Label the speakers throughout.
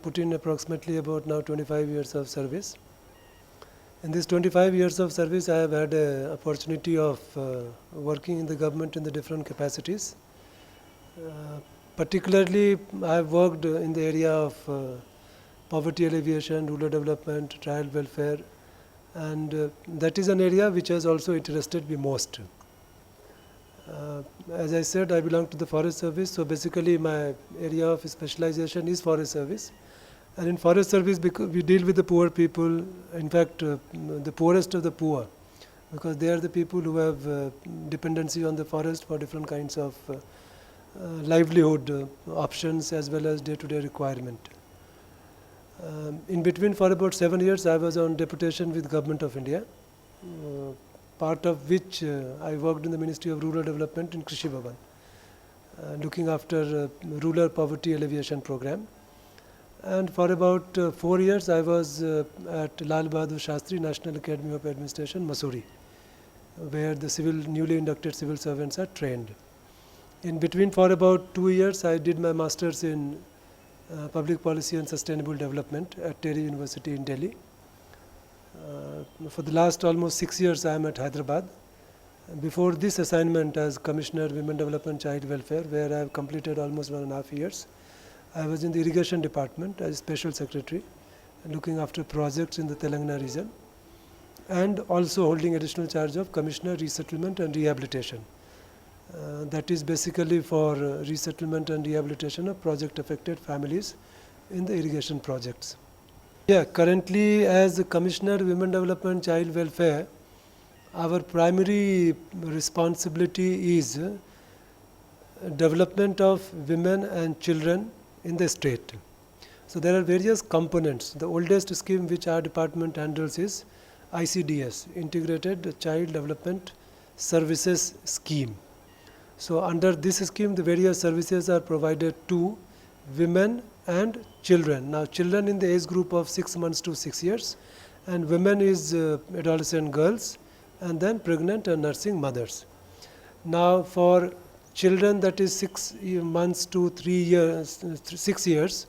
Speaker 1: put in approximately about now 25 years of service. In these 25 years of service, I have had an opportunity of working in the government in the different capacities. Particularly, I have worked in the area of poverty alleviation, rural development, child welfare, and that is an area which has also interested me most. As I said, I belong to the Forest Service, so basically my area of specialization is Forest Service. And in Forest Service, because we deal with the poor people, in fact, the poorest of the poor, because they are the people who have dependency on the forest for different kinds of livelihood options as well as day-to-day requirement. In between, for about 7 years, I was on deputation with Government of India, part of which I worked in the Ministry of Rural Development in Krishi Bhavan, looking after rural poverty alleviation program. And for about 4 years, I was at Lal Bahadur Shastri National Academy of Administration, Mussoorie, where the newly inducted civil servants are trained. In between, for about 2 years, I did my master's in public policy and sustainable development at Tehri University in Delhi. For the last almost 6 years, I am at Hyderabad. Before this assignment as Commissioner, Women Development, Child Welfare, where I have completed almost 1.5 years, I was in the Irrigation Department as Special Secretary, looking after projects in the Telangana region, and also holding additional charge of Commissioner, Resettlement and Rehabilitation. That is basically for resettlement and rehabilitation of project-affected families in the irrigation projects. Yeah, currently as Commissioner, Women Development, Child Welfare, our primary responsibility is development of women and children in the state. So there are various components. The oldest scheme which our department handles is ICDS, Integrated Child Development Services Scheme. So under this scheme, the various services are provided to women and children. Now children in the age group of 6 months to 6 years, and women is adolescent girls, and then pregnant and nursing mothers. Now for children that is 6 months to 6 years,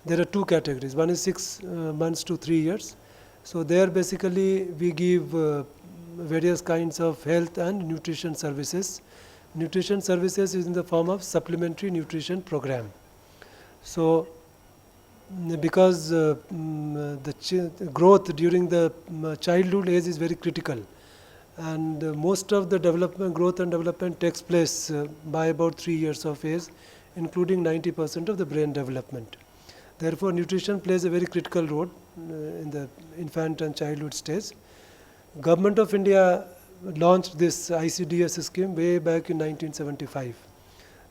Speaker 1: there are two categories. One is 6 months to 3 years. So there basically we give various kinds of health and nutrition services. Nutrition services is in the form of supplementary nutrition program. So because the growth during the childhood age is very critical, and most of the growth and development takes place by about 3 years of age, including 90% of the brain development. Therefore, nutrition plays a very critical role in the infant and childhood stage. Government of India launched this ICDS scheme way back in 1975,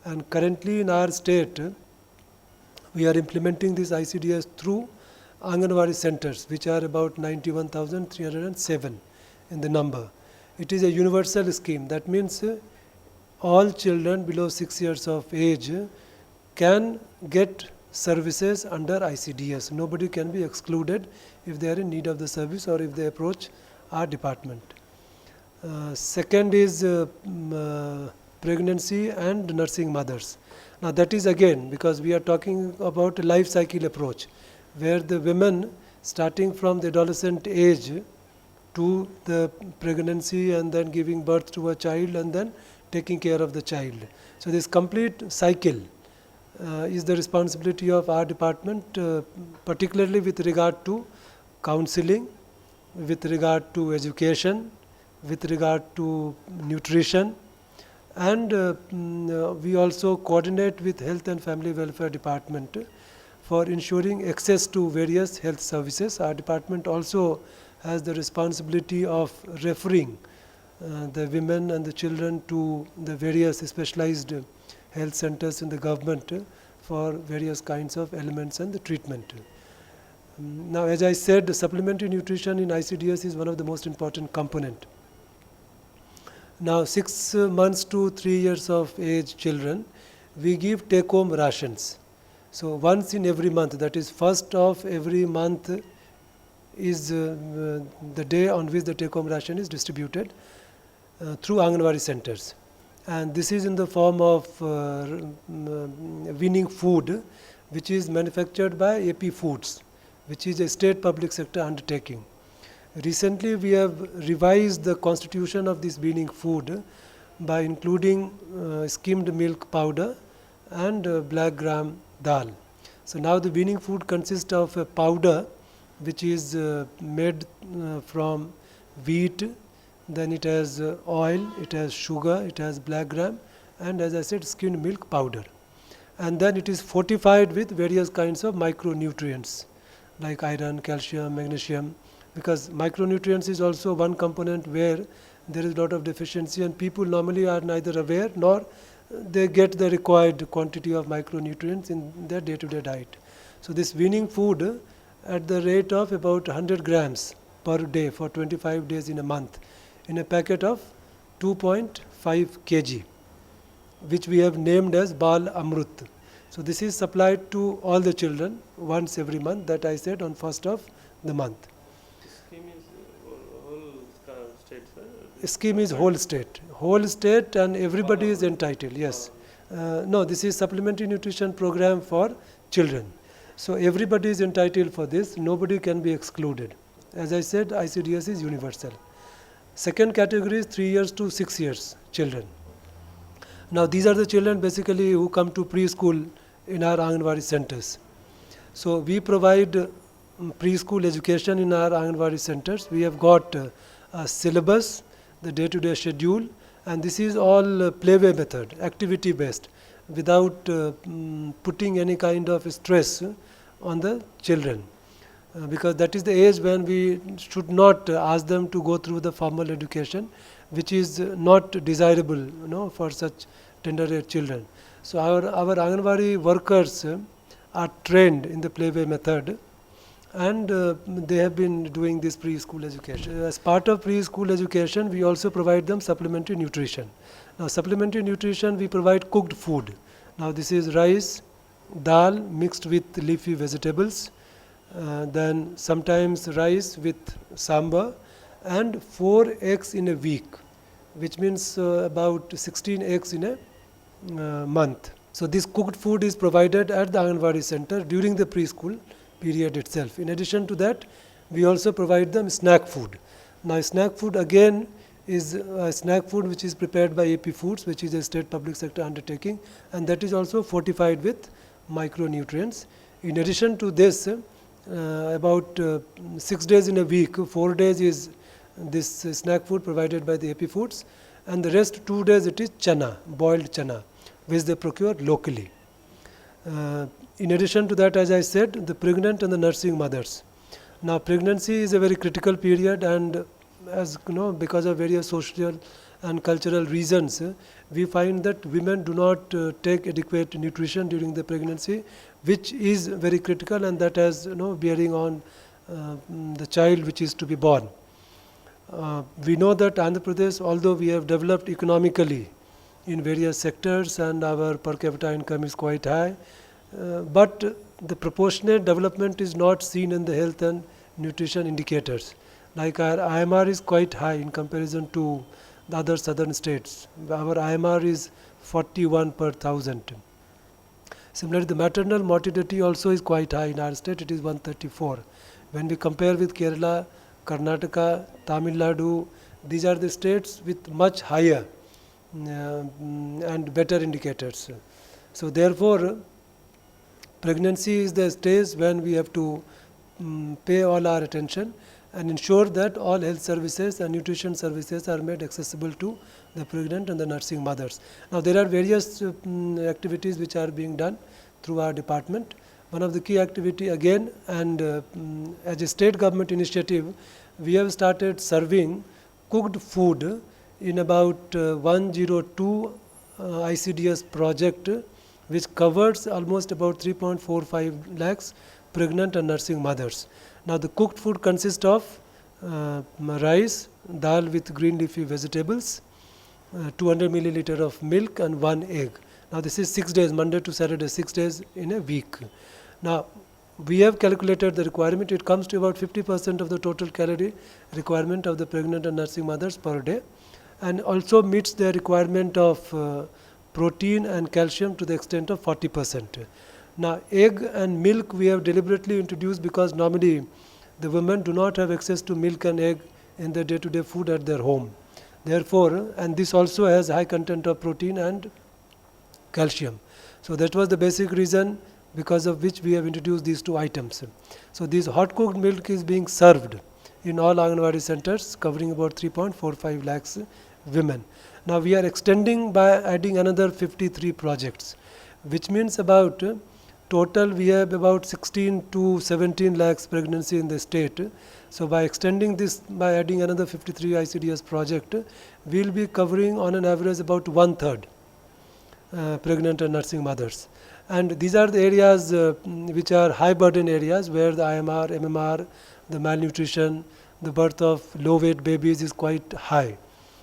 Speaker 1: and currently in our state we are implementing this ICDS through Anganwadi centers, which are about 91,307 in the number. It is a universal scheme. That means all children below 6 years of age can get services under ICDS. Nobody can be excluded if they are in need of the service or if they approach our department. Second is pregnancy and nursing mothers. Now that is again because we are talking about a life cycle approach, where the women starting from the adolescent age to the pregnancy and then giving birth to a child and then taking care of the child. So this complete cycle is the responsibility of our department, particularly with regard to counseling, with regard to education, with regard to nutrition, and we also coordinate with Health and Family Welfare Department for ensuring access to various health services. Our department also has the responsibility of referring the women and the children to the various specialized health centers in the government for various kinds of elements and the treatment. Now, as I said, the supplementary nutrition in ICDS is one of the most important component. Now, 6 months to 3 years of age children, we give take-home rations. So once in every month, that is first of every month, is the day on which the take-home ration is distributed through Anganwadi centers. And this is in the form of weaning food which is manufactured by AP Foods, which is a state public sector undertaking. Recently, we have revised the constitution of this weaning food by including skimmed milk powder and black gram dal. So now the weaning food consists of a powder which is made from wheat, then it has oil, it has sugar, it has black gram, and as I said, skimmed milk powder. And then it is fortified with various kinds of micronutrients like iron, calcium, magnesium, because micronutrients is also one component where there is a lot of deficiency, and people normally are neither aware nor they get the required quantity of micronutrients in their day-to-day diet. So this weaning food at the rate of about 100 grams per day for 25 days in a month in a packet of 2.5 kg, which we have named as Bal Amrut. So this is supplied to all the children once every month, that I said on 1st of the month.
Speaker 2: Scheme is whole state, sir?
Speaker 1: Scheme is whole state, and everybody is entitled, yes. No, this is supplementary nutrition program for children. So everybody is entitled for this, nobody can be excluded. As I said, ICDS is universal. Second category is 3 years to 6 years children. Now these are the children basically who come to preschool in our Anganwadi centers. So we provide preschool education in our Anganwadi centers. We have got a syllabus, the day-to-day schedule, and this is all playway method, activity based, without putting any kind of stress on the children. Because that is the age when we should not ask them to go through the formal education, which is not desirable, for such tender age children. So our Anganwadi workers are trained in the playway method, and they have been doing this preschool education. As part of preschool education, we also provide them supplementary nutrition. Now supplementary nutrition, we provide cooked food. Now this is rice, dal mixed with leafy vegetables, then sometimes rice with sambar, and 4 eggs in a week, which means about 16 eggs in a month. So this cooked food is provided at the Anganwadi center during the preschool period itself. In addition to that, we also provide them snack food. Now snack food again is a snack food which is prepared by AP Foods, which is a state public sector undertaking, and that is also fortified with micronutrients. In addition to this, about 6 days in a week, 4 days is this snack food provided by the AP Foods, and the rest 2 days it is chana, boiled chana, which they procure locally. In addition to that, as I said, the pregnant and the nursing mothers. Now pregnancy is a very critical period, and as you know, because of various social and cultural reasons, we find that women do not take adequate nutrition during the pregnancy, which is very critical, and that has bearing on the child which is to be born. We know that Andhra Pradesh, although we have developed economically in various sectors and our per capita income is quite high, but the proportionate development is not seen in the health and nutrition indicators. Like our IMR is quite high in comparison to the other southern states. Our IMR is 41 per 1,000. Similarly, the maternal mortality also is quite high in our state, it is 134. When we compare with Kerala, Karnataka, Tamil Nadu, these are the states with much higher and better indicators. So therefore, pregnancy is the stage when we have to pay all our attention and ensure that all health services and nutrition services are made accessible to the pregnant and the nursing mothers. Now there are various activities which are being done through our department. One of the key activity again, and as a state government initiative, we have started serving cooked food in about 102 ICDS project, which covers almost about 3.45 lakhs pregnant and nursing mothers. Now the cooked food consists of rice, dal with green leafy vegetables, 200 milliliter of milk and 1 egg. Now this is 6 days, Monday to Saturday, 6 days in a week. Now we have calculated the requirement, it comes to about 50% of the total calorie requirement of the pregnant and nursing mothers per day, and also meets the requirement of protein and calcium to the extent of 40%. Now, egg and milk we have deliberately introduced because normally the women do not have access to milk and egg in their day-to-day food at their home. Therefore, and this also has high content of protein and calcium. So that was the basic reason because of which we have introduced these two items. So this hot cooked milk is being served in all Anganwadi centers, covering about 3.45 lakhs women. Now we are extending by adding another 53 projects, which means about total we have about 16 to 17 lakhs pregnancy in the state. So by extending this, by adding another 53 ICDS project, we will be covering on an average about 1/3 pregnant and nursing mothers. And these are the areas which are high burden areas where the IMR, MMR, the malnutrition, the birth of low weight babies is quite high.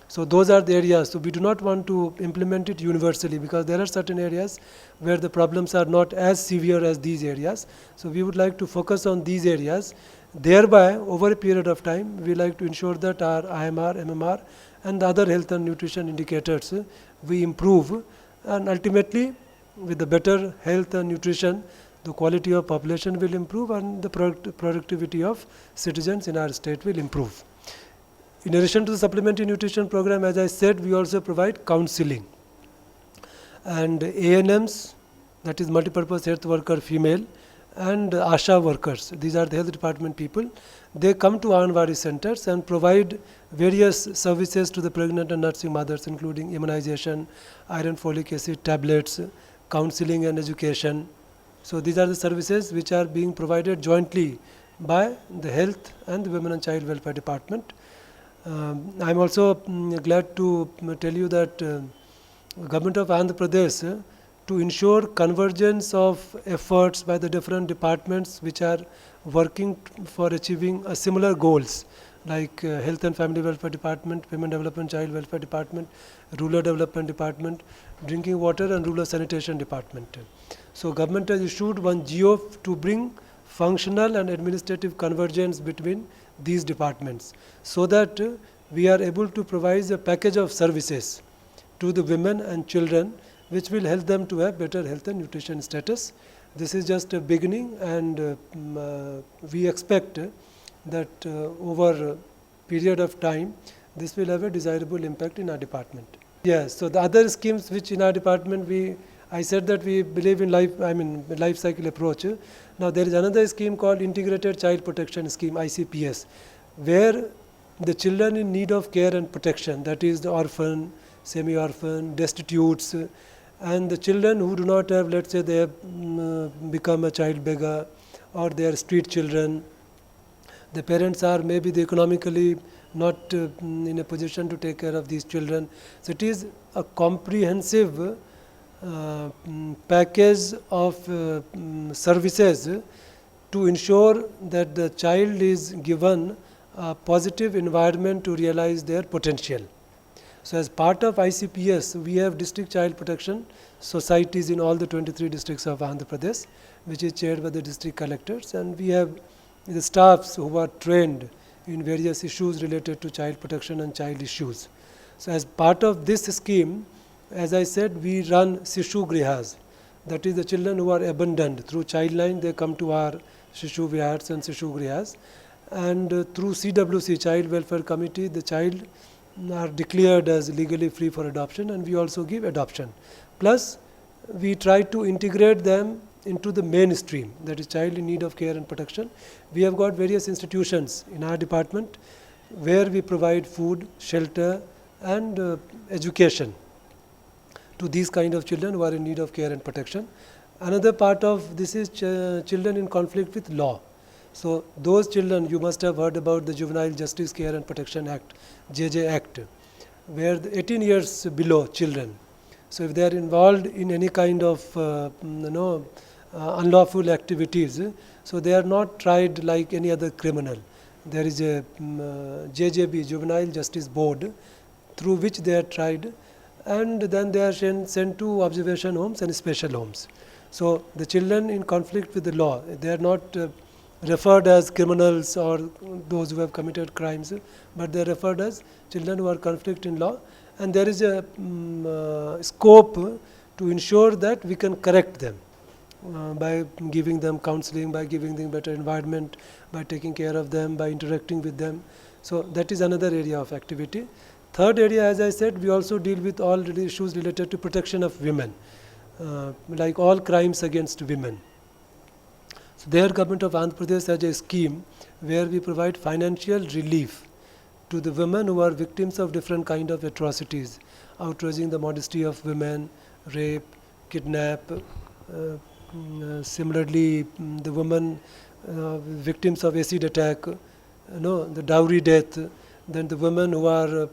Speaker 1: So those are the areas. So we do not want to implement it universally because there are certain areas where the problems are not as severe as these areas. So we would like to focus on these areas. Thereby, over a period of time, we like to ensure that our IMR, MMR and the other health and nutrition indicators we improve, and ultimately with the better health and nutrition, the quality of population will improve and the productivity of citizens in our state will improve. In addition to the supplementary nutrition program, as I said, we also provide counseling. And ANMs, that is multipurpose health worker female, and ASHA workers, these are the health department people, they come to Anganwadi centers and provide various services to the pregnant and nursing mothers, including immunization, iron folic acid tablets, counseling and education. So these are the services which are being provided jointly by the health and the women and child welfare department. I am also glad to tell you that Government of Andhra Pradesh to ensure convergence of efforts by the different departments which are working for achieving similar goals, like Health and Family Welfare Department, Women Development Child Welfare Department, Rural Development Department, Drinking Water and Rural Sanitation Department. So government has issued one GO to bring functional and administrative convergence between these departments, so that we are able to provide a package of services to the women and children which will help them to have better health and nutrition status. This is just a beginning, and we expect that over a period of time this will have a desirable impact in our department. Yes, so the other schemes which in our department I said that we believe in life cycle approach. Now there is another scheme called Integrated Child Protection Scheme, ICPS, where the children in need of care and protection, that is the orphan, semi-orphan, destitutes, and the children who do not have, let's say they have become a child beggar or they are street children, the parents are maybe the economically not in a position to take care of these children. So it is a comprehensive package of services to ensure that the child is given a positive environment to realize their potential. So as part of ICPS, we have district child protection societies in all the 23 districts of Andhra Pradesh, which is chaired by the district collectors, and we have the staffs who are trained in various issues related to child protection and child issues. So as part of this scheme, as I said, we run Sishu Grihas, that is the children who are abandoned. Through Childline, they come to our Sishu Vihars and Sishu Grihas, and through CWC, Child Welfare Committee, the child are declared as legally free for adoption, and we also give adoption. Plus, we try to integrate them into the mainstream, that is child in need of care and protection. We have got various institutions in our department where we provide food, shelter and education to these kind of children who are in need of care and protection. Another part of this is children in conflict with law. So those children, you must have heard about the Juvenile Justice Care and Protection Act, JJ Act, where the 18 years below children, so if they are involved in any kind of unlawful activities, so they are not tried like any other criminal. There is a JJB, Juvenile Justice Board, through which they are tried, and then they are sent to observation homes and special homes. So the children in conflict with the law, they are not referred as criminals or those who have committed crimes, but they are referred as children who are conflict in law, and there is a scope to ensure that we can correct them. by giving them counseling, by giving them better environment, by taking care of them, by interacting with them. So that is another area of activity. Third area, as I said, we also deal with all issues related to protection of women, like all crimes against women. So there, Government of Andhra Pradesh has a scheme where we provide financial relief to the women who are victims of different kind of atrocities, outraging the modesty of women, rape, kidnap. Similarly, the women victims of acid attack, the dowry death, then the women who are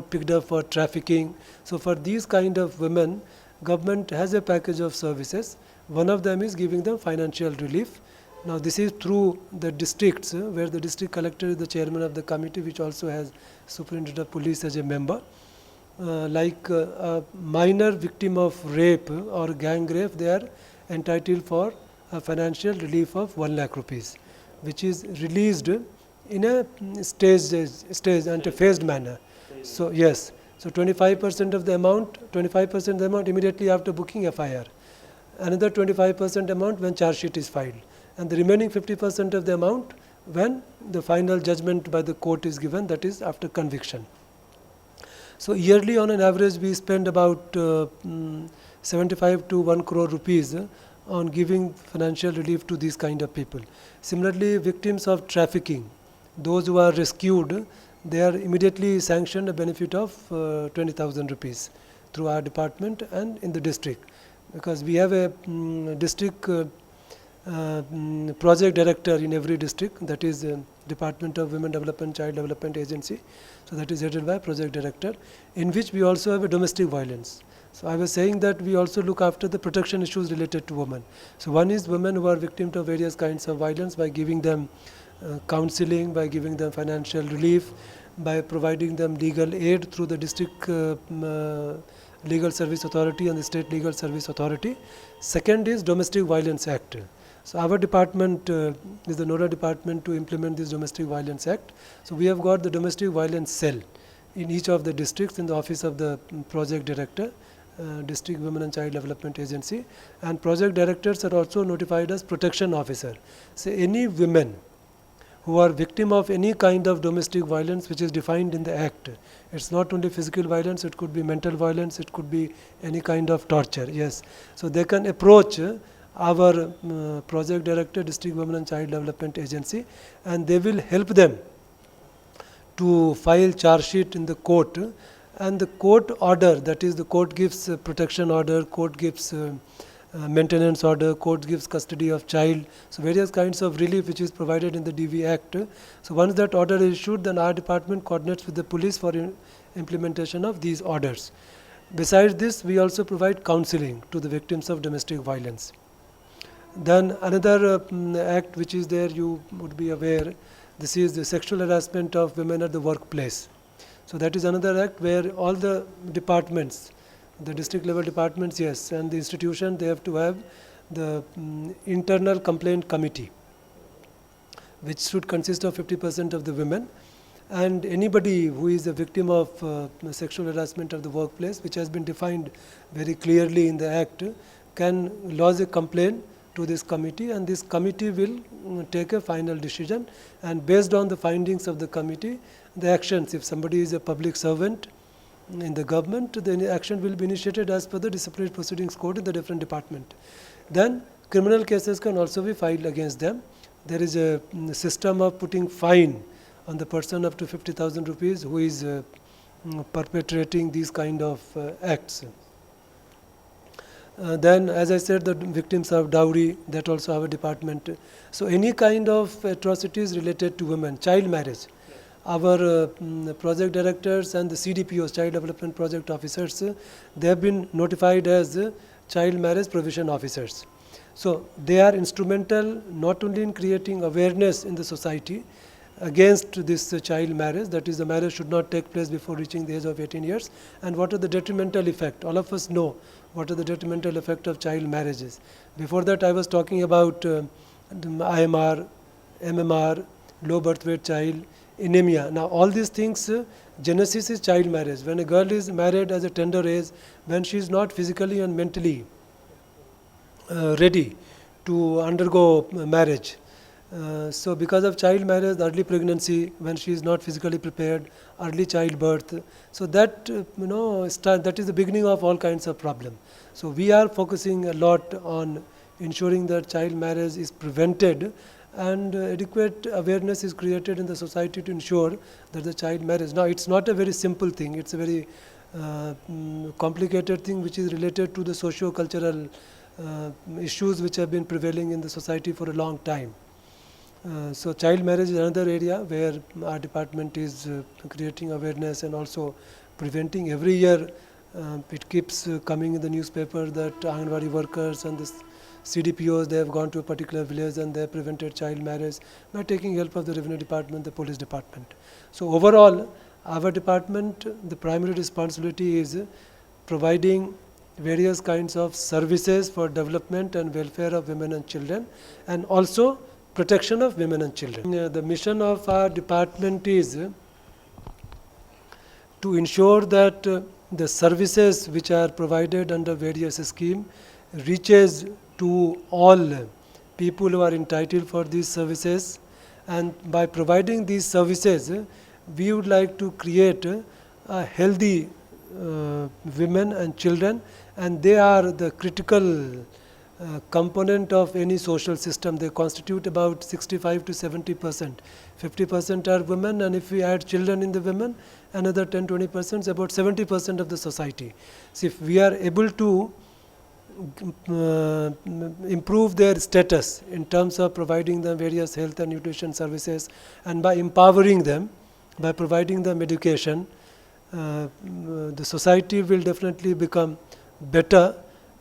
Speaker 1: picked up for trafficking. So for these kind of women, government has a package of services. One of them is giving them financial relief. Now this is through the districts, where the district collector is the chairman of the committee, which also has superintendent of police as a member. Like a minor victim of rape or gang rape, they are entitled for a financial relief of 1 lakh rupees, which is released in a staged and a phased manner. So yes, so 25% of the amount, 25% of the amount immediately after booking FIR, another 25% amount when charge sheet is filed, and the remaining 50% of the amount when the final judgment by the court is given, that is after conviction. So yearly on an average we spend about 75 to 1 crore rupees on giving financial relief to these kind of people. Similarly, victims of trafficking, those who are rescued, they are immediately sanctioned a benefit of 20,000 rupees through our department and in the district, because we have a district project director in every district, that is Department of Women Development, Child Development Agency. So that is headed by project director, in which we also have a domestic violence. So I was saying that we also look after the protection issues related to women. So one is women who are victims of various kinds of violence, by giving them counseling, by giving them financial relief, by providing them legal aid through the district legal service authority and the state legal service authority. Second is Domestic Violence Act. So our department is the NODA department to implement this Domestic Violence Act. So we have got the Domestic Violence Cell in each of the districts in the office of the project director, District Women and Child Development Agency, and project directors are also notified as protection officer. So any women who are victim of any kind of domestic violence which is defined in the act, it's not only physical violence, it could be mental violence, it could be any kind of torture, yes. So they can approach our project director, District Women and Child Development Agency, and they will help them to file charge sheet in the court, and the court order, that is the court gives protection order, court gives maintenance order, court gives custody of child, so various kinds of relief which is provided in the DV Act. So once that order is issued, then our department coordinates with the police for implementation of these orders. Besides this, we also provide counseling to the victims of domestic violence. Then another act which is there, you would be aware, this is the sexual harassment of women at the workplace. So that is another act where all the departments, the district level departments, yes, and the institution, they have to have the internal complaint committee, which should consist of 50% of the women, and anybody who is a victim of sexual harassment of the workplace, which has been defined very clearly in the act, can lodge a complaint to this committee, and this committee will take a final decision, and based on the findings of the committee, the actions, if somebody is a public servant in the government, then action will be initiated as per the disciplinary proceedings code in the different department. Then criminal cases can also be filed against them. There is a system of putting fine on the person up to 50,000 rupees who is perpetrating these kind of acts. Then, as I said, the victims of dowry, that also our department. So any kind of atrocities related to women, child marriage, our project directors and the CDPOs, Child Development Project Officers, they have been notified as child marriage provision officers. So they are instrumental not only in creating awareness in the society against this child marriage, that is, the marriage should not take place before reaching the age of 18 years, and what are the detrimental effect. All of us know what are the detrimental effect of child marriages. Before that I was talking about IMR, MMR, low birth weight child, anemia. Now all these things, genesis is child marriage. When a girl is married at a tender age, when she is not physically and mentally ready to undergo marriage. So because of child marriage, early pregnancy, when she is not physically prepared, early childbirth, so that that is the beginning of all kinds of problem. So we are focusing a lot on ensuring that child marriage is prevented, and adequate awareness is created in the society to ensure that the child marriage. Now it's not a very simple thing; it's a very complicated thing which is related to the socio-cultural issues which have been prevailing in the society for a long time. So child marriage is another area where our department is creating awareness and also preventing. Every year it keeps coming in the newspaper that Anganwadi workers and the CDPOs, they have gone to a particular village and they have prevented child marriage by taking help of the revenue department, the police department. So overall, our department, the primary responsibility is providing various kinds of services for development and welfare of women and children, and also protection of women and children. The mission of our department is to ensure that the services which are provided under various schemes reaches to all people who are entitled for these services, and by providing these services we would like to create a healthy women and children, and they are the critical component of any social system. They constitute about 65 to 70%. 50% are women, and if we add children in the women, another 10-20%, about 70% of the society. So if we are able to improve their status in terms of providing them various health and nutrition services, and by empowering them, by providing them education, the society will definitely become better,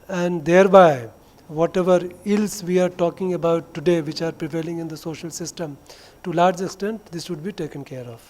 Speaker 1: and thereby whatever ills we are talking about today which are prevailing in the social system, to large extent this would be taken care of.